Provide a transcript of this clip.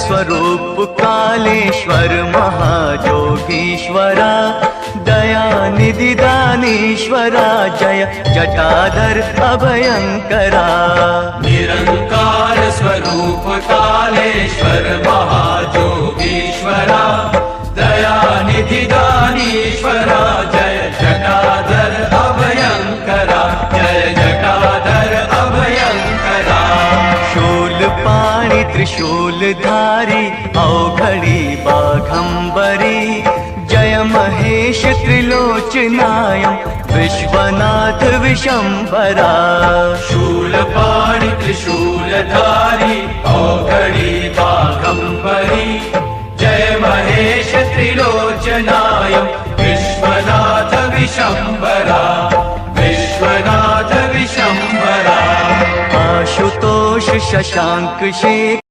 Swaroop Kaleshwar महायोगीश्वरा, Dayanidhi दानीश्वरा, Jai Jatadhar अभयंकरा। Nirankar Swaroop Kaleshwar महायोगीश्वरा, Dayanidhi दानीश्वरा, Jai Jatadhar अभयंकरा, Jai Jatadhar अभयंकरा। Shulpani त्रिशूलधारी अवघड़ी Baghambari, Jai Mahesh त्रिलोचनायं Vishwanath विशंभरा। Shulpani त्रिशूलधारी अवघड़ी Baghambari, Jai Mahesh त्रिलोचनायं Vishwanath विशंभरा, Vishwanath विशंभरा। Ashutosh Shashank Shekhar